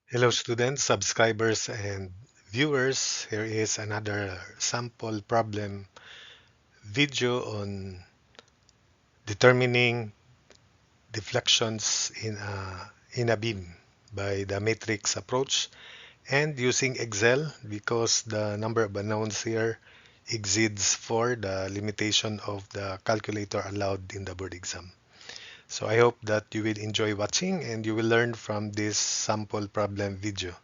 Hello students, subscribers, and viewers. Here is another sample problem video on determining deflections in a beam by the matrix approach and using Excel because the number of unknowns here exceeds for the limitation of the calculator allowed in the board exam. So I hope that you will enjoy watching and you will learn from this sample problem video.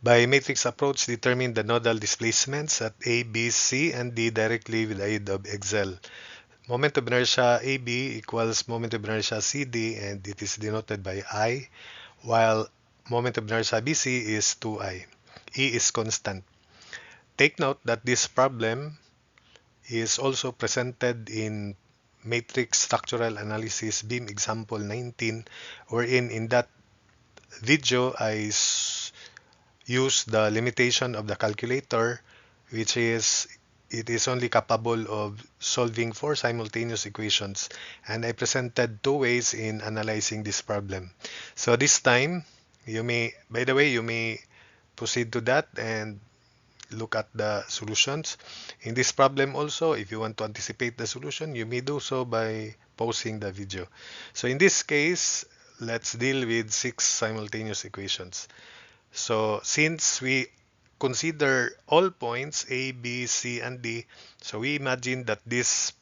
By matrix approach, determine the nodal displacements at A, B, C, and D directly with the aid of Excel. Moment of inertia AB equals moment of inertia CD, and it is denoted by I, while moment of inertia BC is 2I. E is constant. Take note that this problem is also presented in matrix structural analysis beam example 19, wherein in that video I use the limitation of the calculator, which is it is only capable of solving four simultaneous equations. And I presented two ways in analyzing this problem. So this time, by the way, you may proceed to that and look at the solutions. In this problem also, if you want to anticipate the solution, you may do so by pausing the video. So in this case, let's deal with six simultaneous equations. So since we consider all points A, B, C, and D, so we imagine that these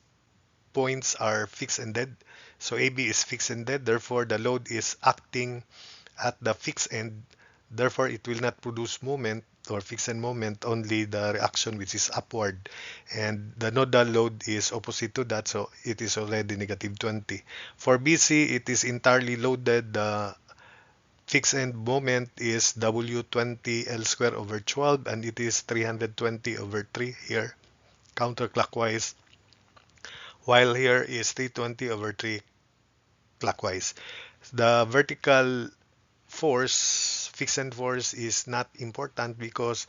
points are fixed ended. So AB is fixed ended, therefore the load is acting at the fixed end. Therefore, it will not produce moment or fixed end moment, only the reaction which is upward. And the nodal load is opposite to that, so it is already negative 20. For BC, it is entirely loaded. The fixed end moment is W20 L square over 12 and it is 320 over 3 here counterclockwise, while here is 320 over 3 clockwise. The vertical force, fixed end force, is not important because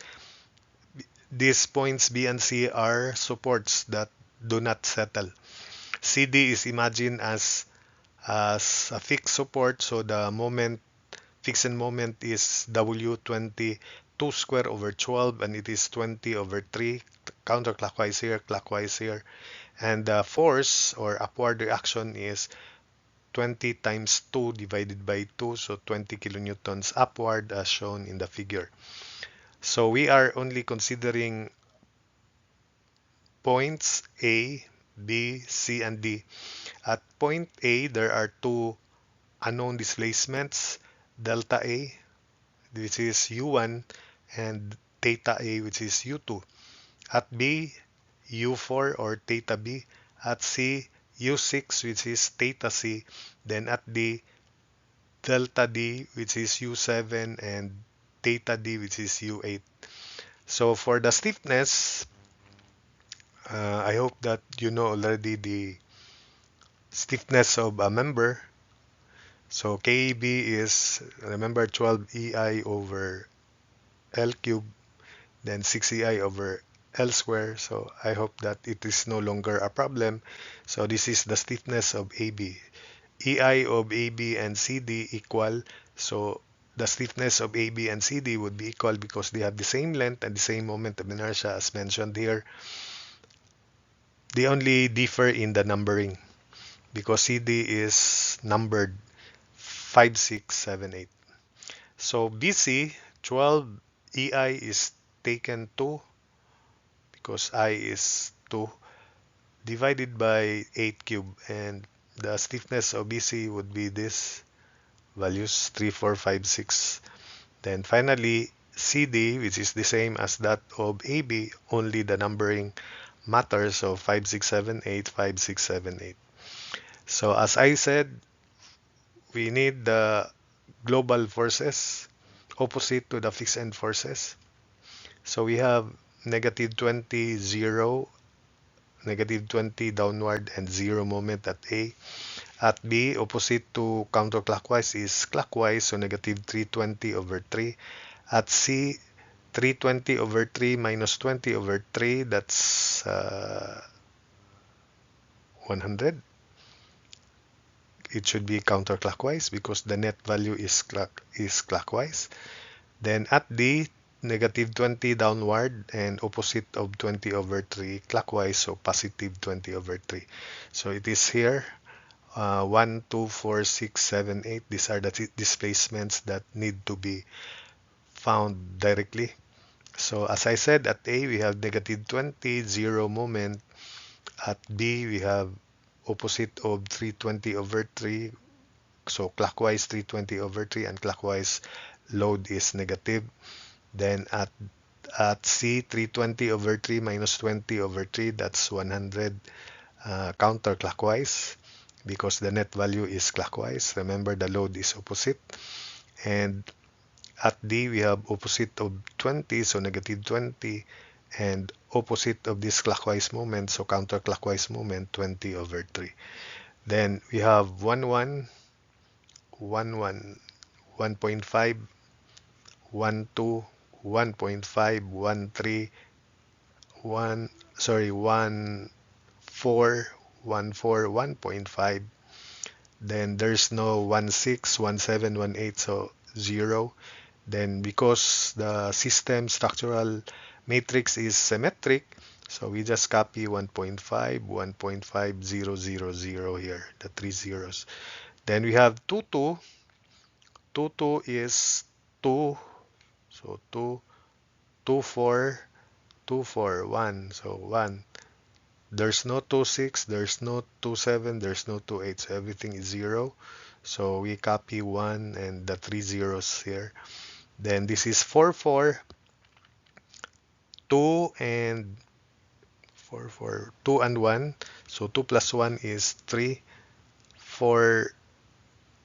these points B and C are supports that do not settle. CD is imagined as a fixed support, so the moment fixed moment is W20 2 square over 12 and it is 20 over 3 counterclockwise here, clockwise here. And the force or upward reaction is 20 times 2 divided by 2, so 20 kilonewtons upward as shown in the figure. So we are only considering points A, B, C, and D. At point A, there are two unknown displacements, delta A, which is U1, and theta A, which is U2. At B, U4 or theta B. At C, U6, which is theta C. Then at D, delta D, which is U7, and theta D, which is U8. So for the stiffness, I hope that you know already the stiffness of a member. So KEB is, remember, 12 EI over L cube, then 6 EI over L square. So I hope that it is no longer a problem. So this is the stiffness of AB. EI of AB and CD equal. So the stiffness of AB and CD would be equal because they have the same length and the same moment of inertia as mentioned here. They only differ in the numbering because CD is numbered 5, 6, 7, 8. So BC 12 EI is taken 2 because I is 2 divided by 8 cube, and the stiffness of BC would be this values 3, 4, 5, 6. Then finally CD, which is the same as that of AB, only the numbering matters, so 5, 6, 7, 8, 5, 6, 7, 8. So as I said, we need the global forces opposite to the fixed end forces. So we have negative 20, 0, negative 20 downward, and 0 moment at A. At B, opposite to counterclockwise is clockwise, so negative 320 over 3. At C, 320 over 3 minus 20 over 3, that's 100. it should be counterclockwise because the net value is clockwise. Then at D, negative 20 downward and opposite of 20 over 3 clockwise, so positive 20 over 3. So it is here 1, 2, 4, 6, 7, 8. These are the displacements that need to be found directly. So as I said, at A we have negative 20, 0 moment. At B we have opposite of 320 over 3. So clockwise 320 over 3 and clockwise load is negative. Then at C, 320 over 3 minus 20 over 3, that's 100 counterclockwise because the net value is clockwise. Remember, the load is opposite. And at D, we have opposite of 20, so negative 20, and opposite of this clockwise moment, so counterclockwise moment, 20 over 3. Then we have 1, 1, 1, 1, 1.5, 1, 2, 1.5, 1, 3, 1, sorry, 1, 4, 1, 4, 1.5. Then there's no 1, 6, 1, 7, 1, 8, so 0. Then because the system structural matrix is symmetric, so we just copy 1.5, 1.5, 0, 0, 0 here, the three zeros. Then we have 2, 2. 2, 2 is 2, so 2, 2, 4, 2, 4, 1, so 1. There's no 2, 6, there's no 2, 7, there's no 2, 8, so everything is 0. So we copy 1 and the three zeros here. Then this is 4, 4, 2 and 4, 4, 2 and 1. So 2 plus 1 is 3. 4,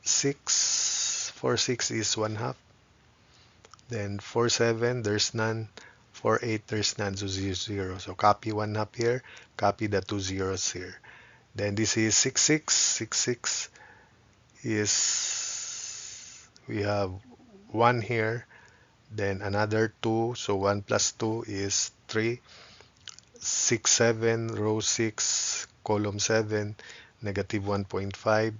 6, 4, 6 is 1 half. Then 4, 7, there's none. 4, 8, there's none, so 0, 0. So copy 1 half here, copy the two zeros here. Then this is 6, 6, 6, 6 is, we have 1 here, then another 2, so 1 plus 2 is 3. 6, 7, row 6, column 7, negative 1.5.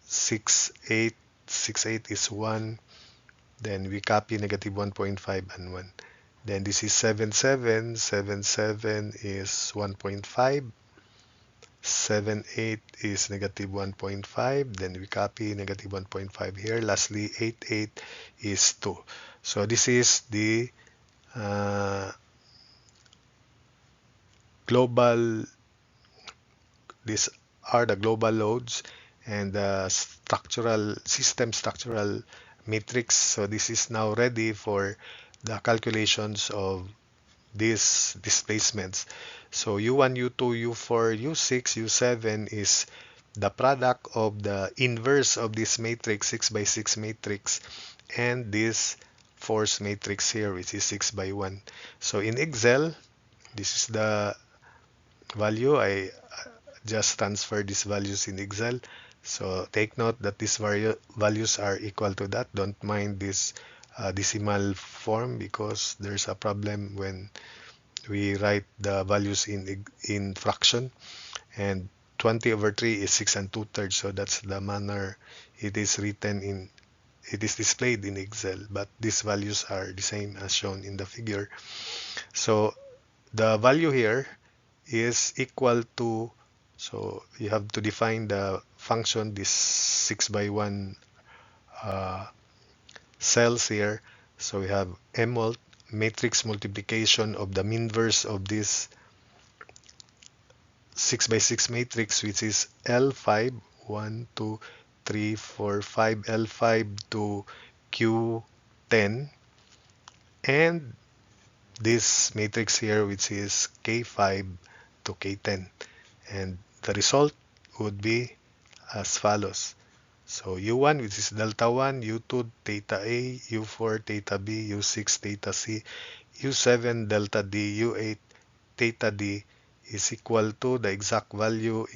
6, 8, 6, 8 is 1. Then we copy negative 1.5 and 1. Then this is 7, 7. 7, 7 is 1.5. 7, 8 is negative 1.5. Then we copy negative 1.5 here. Lastly, 8, 8 is 2. So this is the these are the global loads and the system structural matrix. So this is now ready for the calculations of these displacements. So U1, U2, U4, U6, U7 is the product of the inverse of this matrix, 6 by 6 matrix, and this force matrix here, which is 6 by 1. So in Excel, this is the value. I just transfer these values in Excel. So take note that these values are equal to that. Don't mind this decimal form because there's a problem when we write the values in fraction. And 20 over 3 is 6 and 2/3. So that's the manner it is written in, it is displayed in Excel. But these values are the same as shown in the figure. So the value here is equal to, so you have to define the function, this 6 by 1 cells here. So we have M matrix multiplication of the inverse of this 6 by 6 matrix, which is L5, 1, 2, 3, 4, 5, L5 to Q10, and this matrix here, which is K5 to K10. And the result would be as follows. So U1, which is delta 1, U2 theta A, U4 theta B, U6 theta C, U7 delta D, U8 theta D is equal to the exact value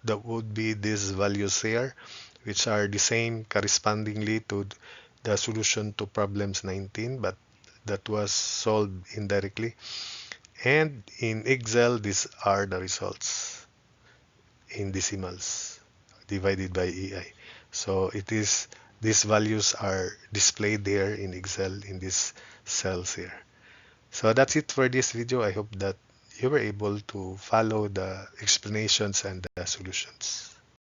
that would be these values here, which are the same correspondingly to the solution to problems 19, but that was solved indirectly. And in Excel, these are the results in decimals. divided by EI. So these values are displayed there in Excel in these cells here. So that's it for this video. I hope that you were able to follow the explanations and the solutions.